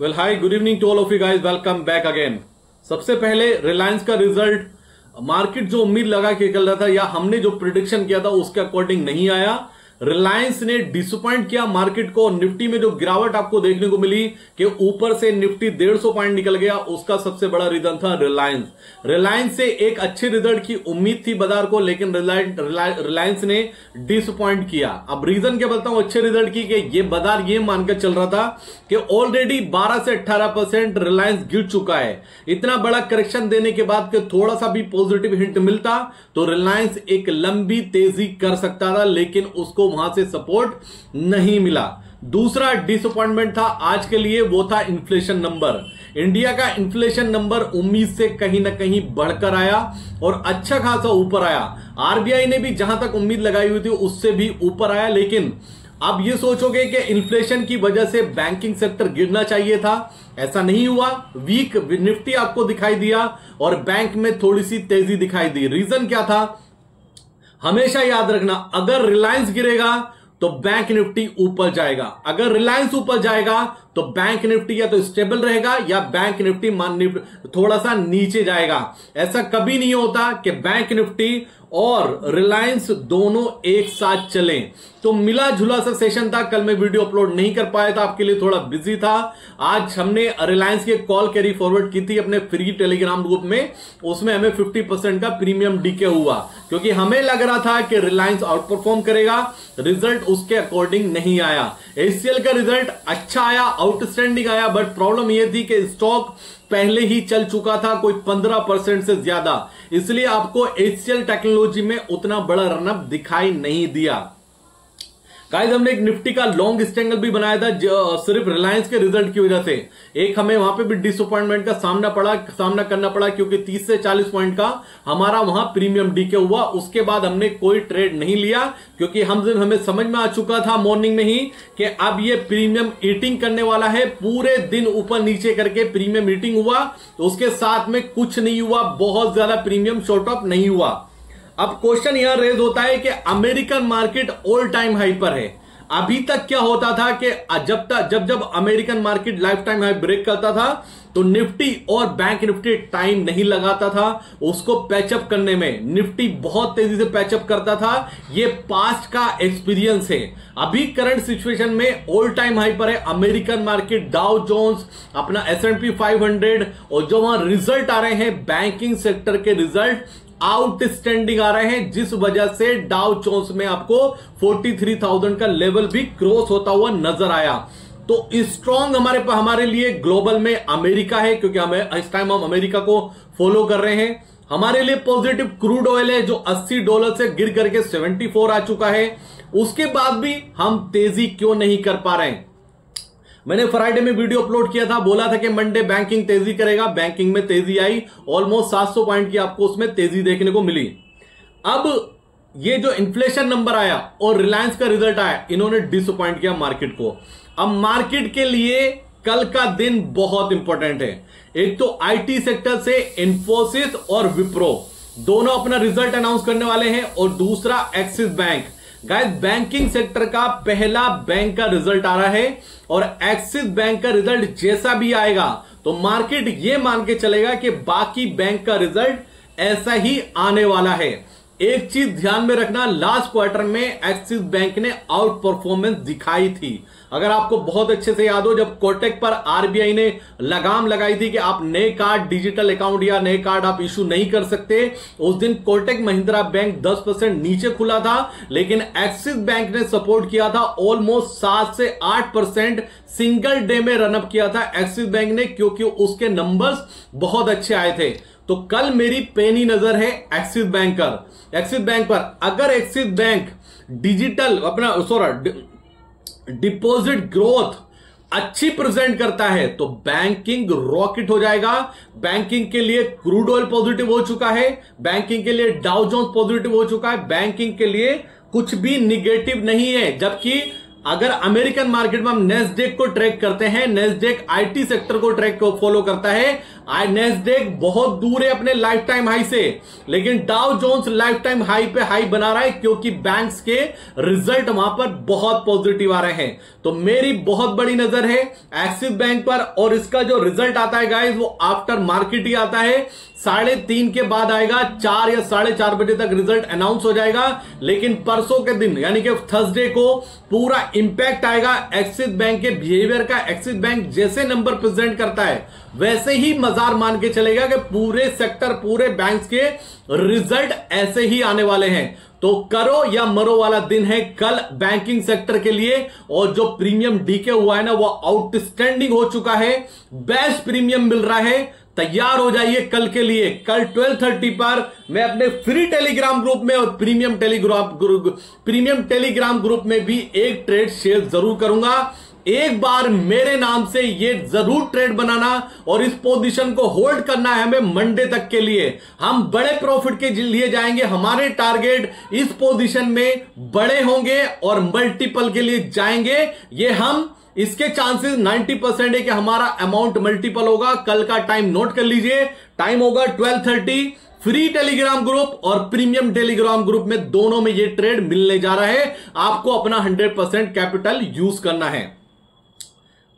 Well hi good evening to all of you guys, welcome back again. सबसे पहले रिलायंस का result market जो उम्मीद लगा के चल रहा था या हमने जो प्रिडिक्शन किया था उसके अकॉर्डिंग नहीं आया। रिलायंस ने डिसअपॉइंट किया मार्केट को। निफ्टी में जो गिरावट आपको देखने को मिली कि ऊपर से निफ्टी 150 पॉइंट निकल गया, उसका सबसे बड़ा रीजन था रिलायंस से एक अच्छे रिजल्ट की उम्मीद थी बाजार को, लेकिन रिलायंस ने डिसअपॉइंट किया। अब रीजन क्या बताऊं अच्छे रिजल्ट की, कि ये बाजार ये मानकर चल रहा था कि ऑलरेडी 12 से 18% रिलायंस गिर चुका है। इतना बड़ा करेक्शन देने के बाद कि थोड़ा सा भी पॉजिटिव हिंट मिलता तो रिलायंस एक लंबी तेजी कर सकता था, लेकिन उसको वहां से सपोर्ट नहीं मिला। दूसरा डिसअपॉइंटमेंट था आज के लिए, वो था इन्फ्लेशन नंबर। इंडिया का इन्फ्लेशन नंबर उम्मीद से कहीं ना कहीं बढ़कर आया और अच्छा खासा ऊपर आया। आरबीआई ने भी जहां तक उम्मीद लगाई हुई थी उससे भी ऊपर आया, लेकिन अब ये सोचोगे कि इन्फ्लेशन की वजह से बैंकिंग सेक्टर गिरना चाहिए था, ऐसा नहीं हुआ। वीक निफ्टी आपको दिखाई दिया और बैंक में थोड़ी सी तेजी दिखाई दी। रीजन क्या था, हमेशा याद रखना, अगर रिलायंस गिरेगा तो बैंक निफ्टी ऊपर जाएगा, अगर रिलायंस ऊपर जाएगा तो बैंक निफ्टी या तो स्टेबल रहेगा या बैंक निफ्टी थोड़ा सा नीचे जाएगा। ऐसा कभी नहीं होता कि बैंक निफ्टी और रिलायंस दोनों एक साथ चलें। तो मिला जुला सा सेशन था। कल मैं वीडियो अपलोड नहीं कर पाया था, आपके लिए थोड़ा बिजी था। आज हमने रिलायंस के कॉल कैरी फॉरवर्ड की थी अपने फ्री टेलीग्राम ग्रुप में, उसमें हमें 50% का प्रीमियम डीके हुआ, क्योंकि हमें लग रहा था कि रिलायंस आउट परफॉर्म करेगा। रिजल्ट उसके अकॉर्डिंग नहीं आया। एचसीएल का रिजल्ट अच्छा आया, आउटस्टैंडिंग आया, बट प्रॉब्लम यह थी कि स्टॉक पहले ही चल चुका था कोई 15% से ज्यादा, इसलिए आपको एचसीएल टेक्नोलॉजी में उतना बड़ा रनअप दिखाई नहीं दिया। गाइस हमने एक निफ्टी का लॉन्ग स्ट्रैंगल भी बनाया था सिर्फ रिलायंस के रिजल्ट की वजह से। एक हमें वहां पे भी डिसअपॉइंटमेंट का सामना करना पड़ा, क्योंकि 30 से 40 पॉइंट का हमारा वहां प्रीमियम डीके हुआ। उसके बाद हमने कोई ट्रेड नहीं लिया, क्योंकि हमें समझ में आ चुका था मॉर्निंग में ही कि अब ये प्रीमियम ईटिंग करने वाला है। पूरे दिन ऊपर नीचे करके प्रीमियम ईटिंग हुआ, तो उसके साथ में कुछ नहीं हुआ, बहुत ज्यादा प्रीमियम शॉर्ट अप नहीं हुआ। अब क्वेश्चन यहां रेज होता है कि American market all time high पर है। अभी तक क्या होता था कि जब American market lifetime high break करता था तो निफ्टी और बैंक निफ्टी टाइम नहीं लगाता था उसको पैचअप करने में। निफ्टी बहुत तेजी से पैचअप करता था, ये पास्ट का एक्सपीरियंस है। अभी करंट सिचुएशन में ऑल टाइम हाई पर है अमेरिकन मार्केट, डाउ जोन्स, अपना S&P 500, और जो वहां रिजल्ट आ रहे हैं बैंकिंग सेक्टर के रिजल्ट आउटस्टैंडिंग आ रहे हैं, जिस वजह से डाउ जोन्स में आपको 43,000 का लेवल भी क्रॉस होता हुआ नजर आया। तो स्ट्रॉन्ग हमारे लिए ग्लोबल में अमेरिका है, क्योंकि हमें इस टाइम हम अमेरिका को फॉलो कर रहे हैं। हमारे लिए पॉजिटिव क्रूड ऑयल है, जो $80 से गिर करके 74 आ चुका है। उसके बाद भी हम तेजी क्यों नहीं कर पा रहे हैं। मैंने फ्राइडे में वीडियो अपलोड किया था, बोला था कि मंडे बैंकिंग तेजी करेगा, बैंकिंग में तेजी आई, ऑलमोस्ट 700 पॉइंट की आपको उसमें तेजी देखने को मिली। अब ये जो इन्फ्लेशन नंबर आया और रिलायंस का रिजल्ट आया, इन्होंने डिसअपॉइंट किया मार्केट को। अब मार्केट के लिए कल का दिन बहुत इंपॉर्टेंट है। एक तो आईटी सेक्टर से इन्फोसिस और विप्रो दोनों अपना रिजल्ट अनाउंस करने वाले हैं, और दूसरा axis bank. Guys banking sector का पहला बैंक का रिजल्ट आ रहा है, और एक्सिस बैंक का रिजल्ट जैसा भी आएगा तो मार्केट ये मान के चलेगा कि बाकी बैंक का रिजल्ट ऐसा ही आने वाला है। एक चीज ध्यान में रखना, लास्ट क्वार्टर में एक्सिस बैंक ने आउट परफॉर्मेंस दिखाई थी। अगर आपको बहुत अच्छे से याद हो, जब कोटक पर आरबीआई ने लगाम लगाई थी कि आप नए कार्ड, डिजिटल अकाउंट या नए कार्ड आप इशू नहीं कर सकते, उस दिन कोटक महिंद्रा बैंक 10% नीचे खुला था, लेकिन एक्सिस बैंक ने सपोर्ट किया था, ऑलमोस्ट 7 से 8% सिंगल डे में रनअप किया था एक्सिस बैंक ने, क्योंकि उसके नंबर्स बहुत अच्छे आए थे। तो कल मेरी पैनी नजर है एक्सिस बैंक पर। अगर axis bank digital deposit growth अच्छी प्रेजेंट करता है तो बैंकिंग रॉकेट हो जाएगा। बैंकिंग के लिए क्रूड ऑयल पॉजिटिव हो चुका है, बैंकिंग के लिए डाउ जोन्स पॉजिटिव हो चुका है, बैंकिंग के लिए कुछ भी निगेटिव नहीं है। जबकि अगर अमेरिकन मार्केट में हम नेस्डेक को ट्रैक करते हैं, नेस्डेक आईटी सेक्टर को फॉलो करता है। नेस्डेक बहुत दूर है अपने लाइफ टाइम हाई से, लेकिन Dow Jones lifetime high पे हाई बना रहा है क्योंकि बैंक्स के रिजल्ट वहां पर बहुत पॉजिटिव आ रहे हैं। तो मेरी बहुत बड़ी नजर है एक्सिस बैंक पर, और इसका जो रिजल्ट आता है गाइस वो आफ्टर मार्केट ही आता है, 3:30 के बाद आएगा, 4 या 4:30 बजे तक रिजल्ट अनाउंस हो जाएगा। लेकिन परसों के दिन यानी कि थर्सडे को पूरा इंपैक्ट आएगा एक्सिस बैंक के बिहेवियर का। एक्सिस बैंक जैसे नंबर प्रेजेंट करता है वैसे ही मजार मान के चलेगा कि पूरे सेक्टर, पूरे बैंक्स के रिजल्ट ऐसे ही आने वाले हैं। तो करो या मरो वाला दिन है कल बैंकिंग सेक्टर के लिए। और जो प्रीमियम डीके हुआ है ना वो आउटस्टैंडिंग हो चुका है, बेस्ट प्रीमियम मिल रहा है। तैयार हो जाइए कल के लिए। कल 12:30 पर मैं अपने फ्री टेलीग्राम ग्रुप में और प्रीमियम टेलीग्राम ग्रुप में भी एक ट्रेड शेयर जरूर करूंगा। एक बार मेरे नाम से ये जरूर ट्रेड बनाना और इस पोजीशन को होल्ड करना है हमें मंडे तक के लिए। हम बड़े प्रॉफिट के लिए जाएंगे, हमारे टारगेट इस पोजीशन में बड़े होंगे और मल्टीपल के लिए जाएंगे। ये हम इसके चांसेस 90% है कि हमारा अमाउंट मल्टीपल होगा। कल का टाइम नोट कर लीजिए, टाइम होगा 12:30। फ्री टेलीग्राम ग्रुप और प्रीमियम टेलीग्राम ग्रुप में दोनों में ये ट्रेड मिलने जा रहा है। आपको अपना 100% कैपिटल यूज करना है।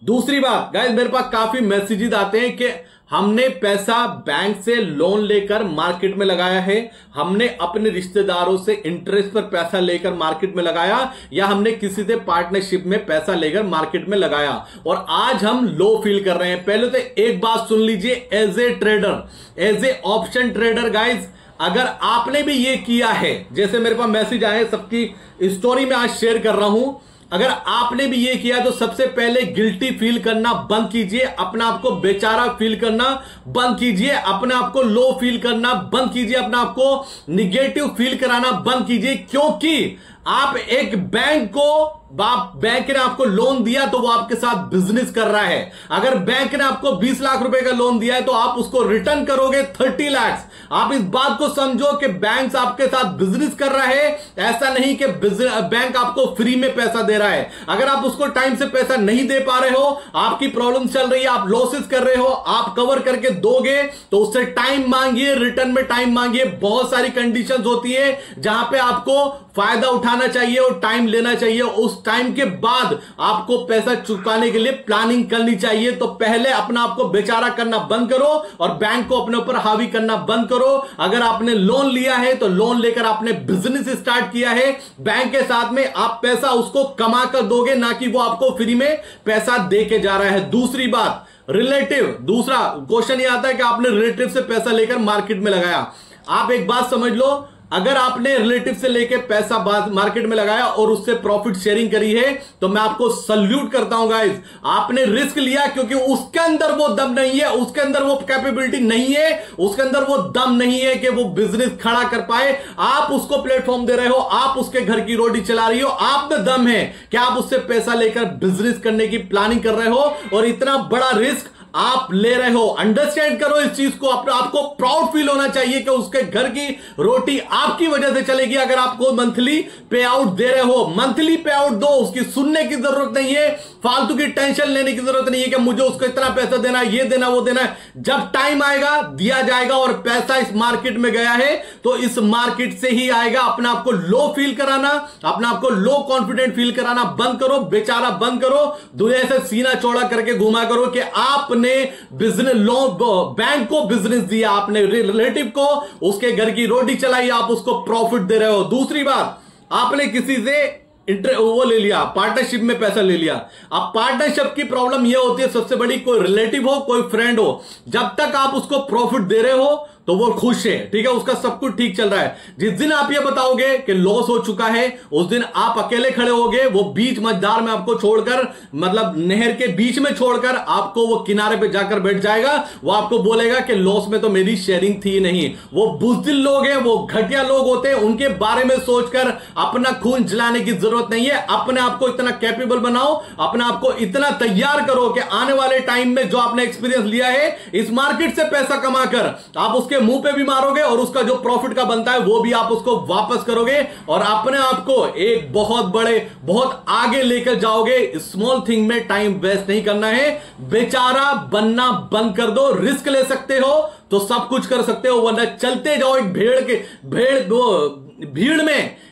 दूसरी बात गाइस, मेरे पास काफी मैसेजेस आते हैं कि हमने पैसा बैंक से लोन लेकर मार्केट में लगाया है, हमने अपने रिश्तेदारों से इंटरेस्ट पर पैसा लेकर मार्केट में लगाया, या हमने किसी से पार्टनरशिप में पैसा लेकर मार्केट में लगाया और आज हम लो फील कर रहे हैं। पहले तो एक बात सुन लीजिए, as a trader, as a option trader guys, अगर आपने भी ये किया है, जैसे मेरे पास मैसेज आए, सबकी स्टोरी में आज शेयर कर रहा हूं, अगर आपने भी ये किया तो सबसे पहले गिल्टी फील करना बंद कीजिए, अपना आपको बेचारा फील करना बंद कीजिए, अपने आपको लो फील करना बंद कीजिए, अपना आपको निगेटिव फील कराना बंद कीजिए। क्योंकि आप एक बैंक ने आपको लोन दिया तो वो आपके साथ बिजनेस कर रहा है। अगर बैंक ने आपको 20 लाख रुपए का लोन दिया है तो आप उसको रिटर्न करोगे 30 लाख। आप इस बात को समझो कि बैंक आपके साथ बिजनेस कर रहा है, ऐसा नहीं कि बैंक आपको फ्री में पैसा दे रहा है। अगर आप उसको टाइम से पैसा नहीं दे पा रहे हो, आपकी प्रॉब्लम चल रही है, आप लॉसेस कर रहे हो, आप कवर करके दोगे तो उससे टाइम मांगिए, रिटर्न में टाइम मांगिए। बहुत सारी कंडीशंस होती है जहां पे आपको फायदा उठाना चाहिए और टाइम लेना चाहिए। उस टाइम के बाद आपको पैसा चुकाने के लिए प्लानिंग करनी चाहिए। तो पहले अपना आपको बेचारा करना बंद करो और बैंक को अपने ऊपर हावी करना बंद करो। अगर आपने लोन लिया है तो लोन लेकर आपने बिजनेस स्टार्ट किया है, बैंक के साथ में आप पैसा उसको कमा कर दोगे, ना कि वो आपको फ्री में पैसा दे के जा रहा है। दूसरी बात, रिलेटिव, दूसरा क्वेश्चन ये आता है कि आपने रिलेटिव से पैसा लेकर मार्केट में लगाया। आप एक बात समझ लो, अगर आपने रिलेटिव से लेके पैसा मार्केट में लगाया और उससे प्रॉफिट शेयरिंग करी है तो मैं आपको सल्यूट करता हूं गाइस। आपने रिस्क लिया क्योंकि उसके अंदर वो दम नहीं है, उसके अंदर वो कैपेबिलिटी नहीं है, उसके अंदर वो दम नहीं है कि वो बिजनेस खड़ा कर पाए। आप उसको प्लेटफॉर्म दे रहे हो, आप उसके घर की रोटी चला रही हो, आप में दम है कि आप उससे पैसा लेकर बिजनेस करने की प्लानिंग कर रहे हो और इतना बड़ा रिस्क आप ले रहे हो। अंडरस्टैंड करो इस चीज को, आपको प्राउड फील होना चाहिए कि उसके घर की रोटी आपकी वजह से चलेगी। अगर आपको मंथली पे आउट दे रहे हो, मंथली पे आउट दो, उसकी सुनने की जरूरत नहीं है, फालतू की टेंशन लेने की जरूरत नहीं है कि मुझे उसको इतना पैसा देना है, ये देना, वो देना है। जब टाइम आएगा दिया जाएगा और पैसा इस मार्केट में गया है तो इस मार्केट से ही आएगा। अपना आपको लो फील कराना, अपना आपको लो कॉन्फिडेंट फील कराना बंद करो, बेचारा बंद करो, दुनिया से सीना चौड़ा करके घुमा करो कि आपने बिजनेस लोन, बैंक को बिजनेस दिया, आपने रिलेटिव को उसके घर की रोटी चलाई, आप उसको प्रॉफिट दे रहे हो। दूसरी बात, आपने किसी से वो ले लिया, पार्टनरशिप में पैसा ले लिया। अब पार्टनरशिप की प्रॉब्लम यह होती है सबसे बड़ी, कोई रिलेटिव हो, कोई फ्रेंड हो, जब तक आप उसको प्रॉफिट दे रहे हो तो वो खुश है, ठीक है, उसका सब कुछ ठीक चल रहा है। जिस दिन आप ये बताओगे कि लॉस हो चुका है, उस दिन आप अकेले खड़े होगे, वो बीच मझधार में आपको छोड़कर, मतलब नहर के बीच में छोड़कर आपको वो किनारे पे जाकर बैठ जाएगा। वो आपको बोलेगा कि लॉस में तो मेरी शेयरिंग थी नहीं। वो बुज़दिल लोग हैं, वो घटिया लोग होते हैं, उनके बारे में सोचकर अपना खून जलाने की जरूरत नहीं है। अपने आप को इतना कैपेबल बनाओ, अपने आप को इतना तैयार करो कि आने वाले टाइम में जो आपने एक्सपीरियंस लिया है इस मार्केट से पैसा कमाकर, आप उसके उसके मुंह पे भी मारोगे और उसका जो प्रॉफिट का बनता है वो भी आप उसको वापस करोगे और अपने आप को एक बहुत आगे लेकर जाओगे। स्मॉल थिंग में टाइम वेस्ट नहीं करना है। बेचारा बनना बंद कर दो। रिस्क ले सकते हो तो सब कुछ कर सकते हो, वरना चलते जाओ एक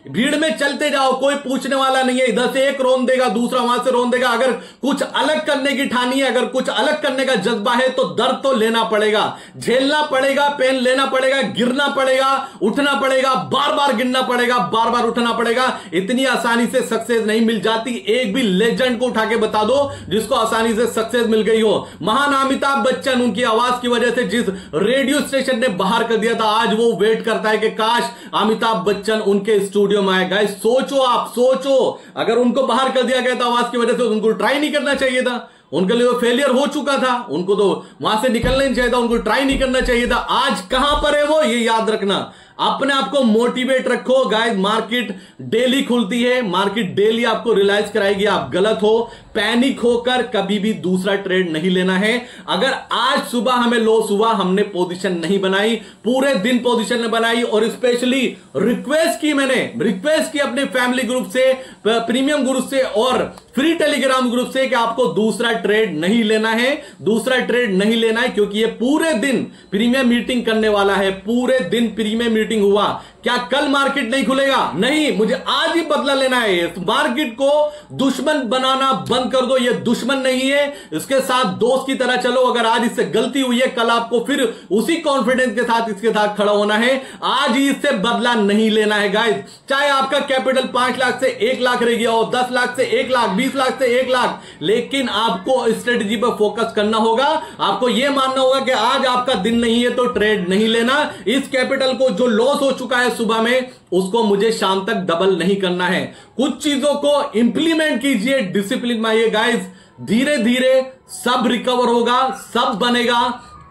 भीड़ में चलते जाओ। कोई पूछने वाला नहीं है। इधर से एक रोन देगा, दूसरा वहां से रोन देगा। अगर कुछ अलग करने की ठानी है, अगर कुछ अलग करने का जज्बा है तो दर्द तो लेना पड़ेगा, झेलना पड़ेगा, पेन लेना पड़ेगा, गिरना पड़ेगा, उठना पड़ेगा, बार बार गिरना पड़ेगा, बार बार उठना पड़ेगा। इतनी आसानी से सक्सेस नहीं मिल जाती। एक भी लेजेंड को उठा के बता दो जिसको आसानी से सक्सेस मिल गई हो। महान अमिताभ बच्चन, उनकी आवाज की वजह से जिस रेडियो स्टेशन ने बाहर कर दिया था, आज वो वेट करता है कि काश अमिताभ बच्चन उनके स्टूडियो में आए। गाइस सोचो, आप सोचो, अगर उनको बाहर कर दिया गया था आवाज की वजह से तो उनको ट्राई नहीं करना चाहिए था। उनके लिए फेलियर हो चुका था, उनको तो वहां से निकलना नहीं चाहिए था, उनको ट्राई नहीं करना चाहिए था। आज कहां पर है वो, ये याद रखना। अपने आप को मोटिवेट रखो। गाइस मार्केट डेली खुलती है, मार्केट डेली आपको रियलाइज कराएगी आप गलत हो। पैनिक होकर कभी भी दूसरा ट्रेड नहीं लेना है। अगर आज सुबह हमें लॉस हुआ, हमने पोजीशन नहीं बनाई, पूरे दिन पोजीशन ने बनाई और स्पेशली रिक्वेस्ट की अपने फैमिली ग्रुप से, प्रीमियम ग्रुप से और फ्री टेलीग्राम ग्रुप से कि आपको दूसरा ट्रेड नहीं लेना है, दूसरा ट्रेड नहीं लेना है, क्योंकि ये पूरे दिन प्रीमियम मीटिंग करने वाला है। पूरे दिन प्रीमियम मीटिंग हुआ। क्या कल मार्केट नहीं खुलेगा? नहीं, मुझे आज ही बदला लेना है। मार्केट को दुश्मन बनाना बंद कर दो। ये दुश्मन नहीं है, इसके साथ दोस्त की तरह चलो। अगर आज इससे गलती हुई है, कल आपको फिर उसी कॉन्फिडेंस के साथ इसके साथ खड़ा होना है। आज ही इससे बदला नहीं लेना है गाइस। चाहे आपका कैपिटल 5 लाख से 1 लाख रह गया हो, 10 लाख से 1 लाख, 20 लाख से 1 लाख, लेकिन आपको स्ट्रेटेजी पर फोकस करना होगा। आपको यह मानना होगा कि आज आपका दिन नहीं है तो ट्रेड नहीं लेना। इस कैपिटल को जो लॉस हो चुका है सुबह में, उसको मुझे शाम तक डबल नहीं करना है। कुछ चीजों को इंप्लीमेंट कीजिए, डिसिप्लिन में आइए गाइस। धीरे धीरे सब रिकवर होगा, सब बनेगा।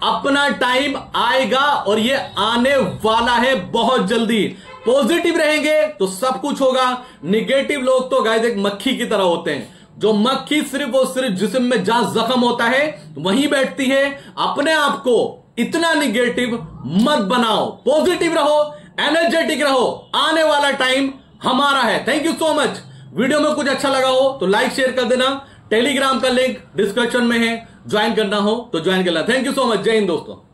अपना टाइम आएगा और ये आने वाला है बहुत जल्दी। पॉजिटिव रहेंगे तो सब कुछ होगा। निगेटिव लोग तो गाइस एक मक्खी की तरह होते हैं। जो मक्खी सिर्फ और सिर्फ जिस्म में जहां जख्म होता है वहीं बैठती है। अपने आप को इतना निगेटिव मत बनाओ, पॉजिटिव रहो, एनर्जेटिक रहो। आने वाला टाइम हमारा है। Thank you so much. Video में कुछ अच्छा लगा हो तो लाइक शेयर कर देना। टेलीग्राम का लिंक डिस्क्रिप्शन में है, ज्वाइन करना हो तो ज्वाइन करना। Thank you so much. जय हिंद दोस्तों।